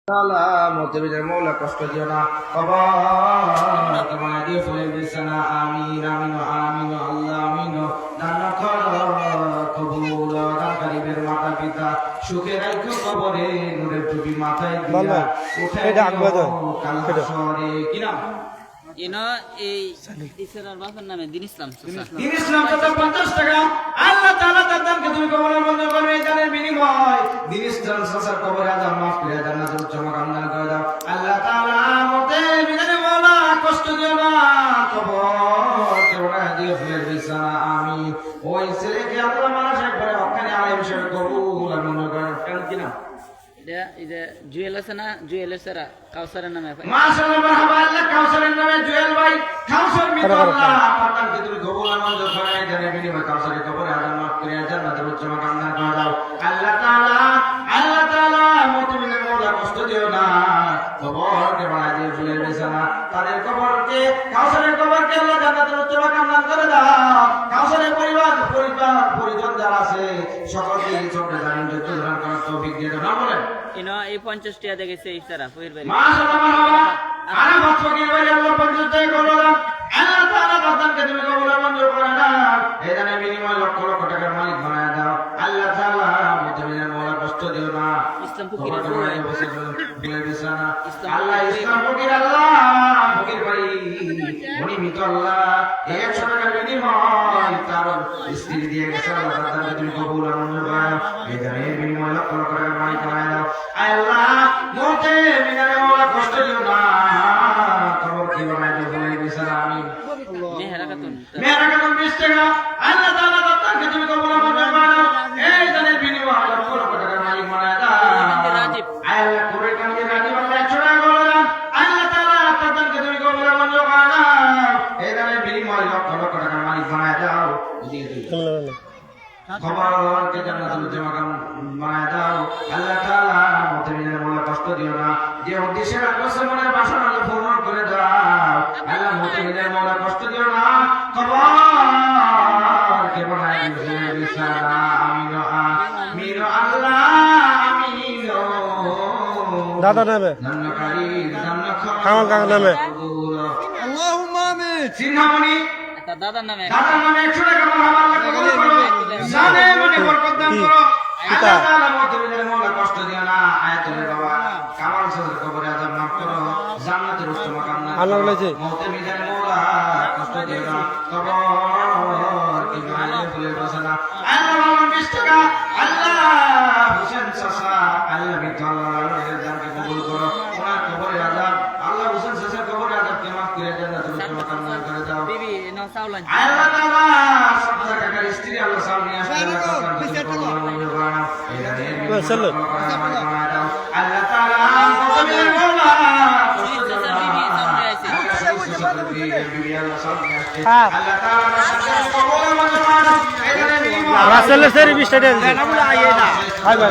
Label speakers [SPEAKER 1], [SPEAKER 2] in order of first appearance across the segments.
[SPEAKER 1] মতবিদের মৌলা কষ্ট দিও না কবর তোমার দিয়ে ফুলের বিছানা আমিন আমিন আমিন আল্লাহ আমিন নানা কবুল দানকারীদের মাতা পিতা সুখে রাখো কবরে নূরের টুপি মাথায় দিয়া উঠে কাল শহরে কি নাম
[SPEAKER 2] এই ইসরার বাবার নামে দিন ইসলাম
[SPEAKER 1] কত 50 টাকা আল্লাহ তাআলা তার দানকে তুমি কবুল মঞ্জুর করবে এই দানের বিনিময় দিন ইসলাম সাসার কবরে আযাব মাফ করে জান্নাতের উচ্চ মাকাম দান করে দাও আল্লাহ তাআলা মতে বিদানে মাওলা কষ্ট দিও না কবর কেওড়া দিয়ে ফুলের বিছানা আমি ওই ছেলেকে আল্লাহ মানুষ একবারে হক্কানি আলেম হিসেবে কবুল আর মঞ্জুর করেন কেন কি না
[SPEAKER 2] এটা জুয়েল আছে না জুয়েল সারা কাউসারের নামে
[SPEAKER 1] মাশাআল্লাহ মারহাবা আল্লাহ কাউসারের নামে জুয়েল ভাই কাউসার মিত্র আল্লাহ পাতান কে তুমি কবুল মঞ্জুর করে জানে বিনিময় কাউসারের কবরে আযাব মাফ করে জান্নাতের উচ্চ মাকাম দান করে দাও আল্লাহ তাআলা মুমিনের মওলা কষ্ট দিও না কবরকে বানায় দিয়ে ফুলের বিছানা তাদের কবরকে কাউসারের কবরকে আল্লাহ জান্নাতের উচ্চ মাকাম দান করে দাও কাউসারের পরিজন যারা আছে সকলকে চোখে জানেন যত ধারণ করার তৌফিক দিয়ে দাও না বলেন
[SPEAKER 2] এই 50 টাকা দেখেছে ইসারা ফকির ভাই
[SPEAKER 1] মাশাআল্লাহ মারহাবা আরে ফকির ভাই আল্লাহ 50 টাকা করো না আল্লাহ তাআলা বান্দাকে তুমি কবুল মঞ্জুর করে না এই দানের বিনিময়ে লক্ষ লক্ষ টাকার মালিক বানায় দাও আল্লাহ তাআলা মুমিনের মওলা কষ্ট দিও না
[SPEAKER 2] ইসলাম ফকির
[SPEAKER 1] আল্লাহ ইসলাম ফকির আল্লাহ ফকির ভাই উনি মৃত আল্লাহ 100 টাকার বিনিময় তার স্ত্রী দিয়ে গেছে আল্লাহ তাআলা তুমি কবুল মঞ্জুর করে নাও এই দানের বিনিময়ে লক্ষ লক্ষ টাকার মালিক বানায় দাও আল্লাহ মুমিনের মওলা কষ্ট দিও না কবর কি বানায় দিও ফুলের বিছানা আমিন মেরা কাতুন 20 টাকা আল্লাহ তাআলা বান্দাকে তুমি কবুল মঞ্জুর করে নাও এই দানের বিনিময়ে লক্ষ লক্ষ টাকার মালিক বানায় দাও আল্লাহ করে কান্দে রাজিব আল্লাহ 100 টাকা করে দাও আল্লাহ তাআলা বান্দাকে তুমি কবুল মঞ্জুর করে নাও এই দানের বিনিময়ে লক্ষ লক্ষ টাকার মালিক বানায় দাও খবরকে জান্নাতুল জামাকাম বানায় দাও আল্লাহ তাআলা মুমিনের মওলা কষ্ট দিও না যে উদ্দেশ্যে রাখছে মনের বাসনা পূরণ করে দাও আল্লাহ মুমিনের মওলা কষ্ট দিও না খবরকে বানায় দিও বিছানা আমিন আমিন আল্লাহ আমিন
[SPEAKER 3] দাদা নামে খাওয়া কাকা নামে
[SPEAKER 1] আল্লাহুম্মা আমিন সিনহামনি
[SPEAKER 2] দাদার নামে
[SPEAKER 1] 100 টাকা মারহাবা আল্লাহ কবুল করো জানে মনে বরকত দান করো আল্লাহ তাআলা মুমিনের মওলা কষ্ট দিও না আয়াতুল বাবা কামাল সাদের কবরে আযাব মাফ করো জান্নাতের উচ্চ মাকাম দান
[SPEAKER 3] আল্লাহ বলেছে
[SPEAKER 1] মুমিনের মওলা কষ্ট দিও না কবর কি বানায় ফুলের বাসনা আল্লাহ 20 টাকা আল্লাহ হোসেন চাচা আল্লাহ বিদ্যালয়ের জানকে কবুল করো ওনার কবরে আযাব আল্লাহ হোসেন চাচার কবরে আযাবকে মাফ করে জান্নাতের উচ্চ মাকাম দান করে দাও
[SPEAKER 2] বিবি নাও সাউলান
[SPEAKER 1] আল্লাহ তাআলা সবটা কাকার স্ত্রী আল্লাহ সামনে আসে আল্লাহ তাআলা মুমিনের মওলা আল্লাহ তাআলা কবুল মঞ্জুর করো
[SPEAKER 3] রাসেলের সেরি 20 টাকা দেন হাই ভাই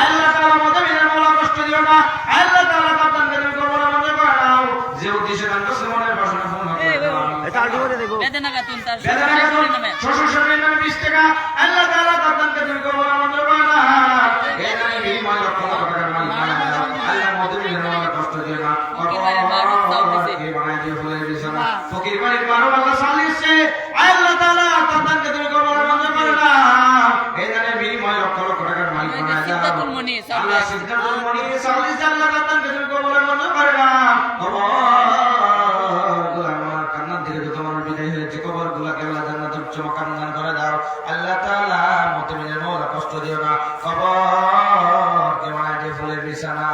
[SPEAKER 1] আল্লাহ তাআলা মুমিনের মওলা কষ্ট দিও না আল্লাহ তাআলা বান্দাকে তুমি কবুল মঞ্জুর করে নাও যে উদ্দেশ্যে দান করছে মনের বাসনা পূর্ণ করে দাও এটা আলু করে দেব
[SPEAKER 2] বেদনা কাতুন তার
[SPEAKER 1] বেদনা কাতুন
[SPEAKER 2] নামে
[SPEAKER 1] শ্বশুর নামে 20 টাকা আল্লাহ তাআলা বান্দাকে তুমি কবুল মঞ্জুর করে নাও এই দানের বিনিময়ে লক্ষ লক্ষ টাকার মালিক বানায় দাও আল্লাহ মুমিনের মওলা কষ্ট দিও না কি বানায় দিও ফুলের বিছানা ফকির বাড়ির মারো আল্লাহ সালিসে আল্লাহ তাআলা বান্দাকে তুমি কবুল মঞ্জুর করে নাও এই দানের বিনিময়ে লক্ষ লক্ষ টাকার মালিক বানায় দাও
[SPEAKER 2] সিদ্ধাতুল মনি
[SPEAKER 1] আল্লাহ সিদ্ধাতুল মনি সালিস আল্লাহ বান্দাকে তুমি কবুল মঞ্জুর করে নাও কবরগুলো আমার কান্নার দিকে যত মানুষ বিদায় হয়েছে কবরগুলোকে আল্লাহ জান্নাতের উচ্চ মাকাম দান করে দাও আল্লাহ তাআলা মুমিনের মওলা কষ্ট দিও না কবরকে বানায় দিও ফুলের বিছানা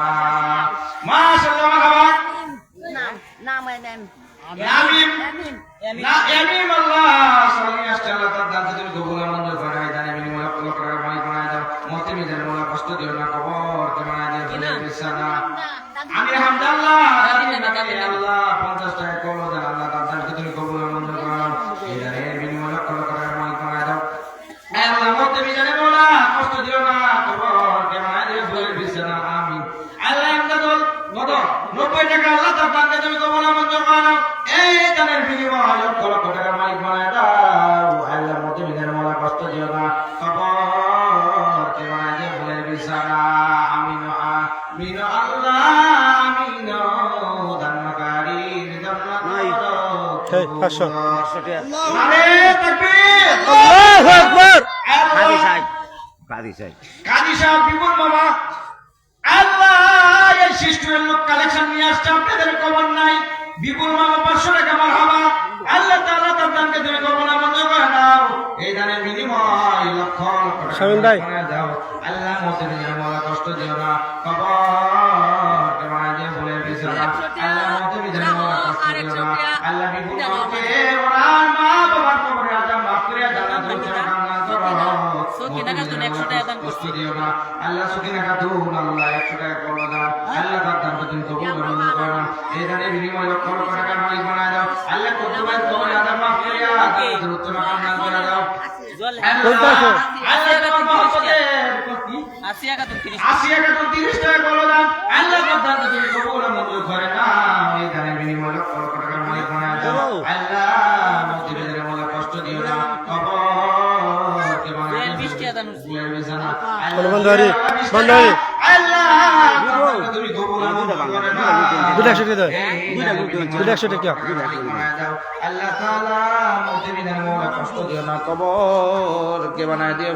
[SPEAKER 1] মাশাআল্লাহ মারহাবা আমিন না আমিন আল্লাহ সালামি আসতে আল্লাহ তাআলা দান তুমি কবুল মঞ্জুর করে নাও জানি বিনিময়ে লক্ষ লক্ষ টাকার মালিক বানায় দাও মুমিনের মওলা কষ্ট দিও না কবরকে বানায় দিও ফুলের বিছানা আমির হামদাল্লাহ আল্লাহ 50 টাকা কবুল দেন আল্লাহ তাআলা তুমি কবুল মঞ্জুর করে নাও এই দানের বিনিময়ে লক্ষ লক্ষ টাকার মালিক বানায় দাও আল্লাহ মুমিনের মওলা কষ্ট দিও না কবরকে বানায় দিও ফুলের বিছানা আমিন আল্লাহ আমদাদুল কত 90 টাকা আল্লাহ তাআলা তুমি কবুল মঞ্জুর করে নাও এই দানের বিনিময়ে লক্ষ লক্ষ টাকার মালিক বানায় দাও আল্লাহ মুমিনের মওলা কষ্ট দিও না কবরকে বানায় দিও বিছানা আমিন আমিন আল্লাহ আমিন দানকারীর
[SPEAKER 3] এই 500
[SPEAKER 1] নারে তাকবীর
[SPEAKER 3] আল্লাহু আকবার
[SPEAKER 4] কাজী সাহেব কাজী সাহেব
[SPEAKER 1] কাজী সাহেব বিপুল মামা আল্লাহ এই শিশুর লোক কালেকশন নিয়ে আসছে আপনাদের খবর নাই বিপুল মামা 500 টাকা মারহাবা আল্লাহ তাআলা তার দানকে তুমি কবুল মঞ্জুর করে নাও এই দানের বিনিময় লক্ষ লক্ষ টাকা
[SPEAKER 3] শামিম ভাই।
[SPEAKER 1] বানায় দাও আল্লাহ মতে দিও মোলা কষ্ট দিও না কবর তোমার যে বলে বিছানা আল্লাহ মতে দিও মোলা কষ্ট দিও না আল্লাহ বিপুল মামাকে ওনার মা বাবার কবরে আজাব মাফ করে জান্নাতুল কামনা করো
[SPEAKER 2] সকিনা খাতুন 100 টাকা দান করছে।
[SPEAKER 1] দিও না আল্লাহ সকিনা খাতুন আল্লাহ 100 টাকা করো দাও আল্লাহ তার দানকে তুমি কবুল মঞ্জুর করো না এই দানের বিনিময় লক্ষ লক্ষ টাকার মালিক বানায় দাও আল্লাহ কতবার কবরে আজাব মাফ করে জান্নাতুল কামনা করে দাও
[SPEAKER 2] জল
[SPEAKER 3] কোনটা আছে?
[SPEAKER 1] আল্লাহ তোমার মহব্বতের প্রতি
[SPEAKER 2] আসিয়া খাতুন 30
[SPEAKER 1] 80 টাকা তো 30 টাকা করো দাও আল্লাহ তার দানকে তুমি কবুল মঞ্জুর করে না এই দানের বিনিময় লক্ষ লক্ষ টাকার মালিক বানায় দাও আল্লাহ মুক্তিদের মনে কষ্ট দিও না কবর কে বানায়
[SPEAKER 2] 20 টাকা দান করছে।
[SPEAKER 3] বন্ধুরি বন্ধুরি
[SPEAKER 1] তুমি কবুল মঞ্জুর করে না
[SPEAKER 3] 200 টাকা দাও
[SPEAKER 1] দুইটা
[SPEAKER 3] 200 টাকা
[SPEAKER 1] আল্লাহ তাআলা মুক্তিদের মনে কষ্ট দিও না কবর কে বানায় দিও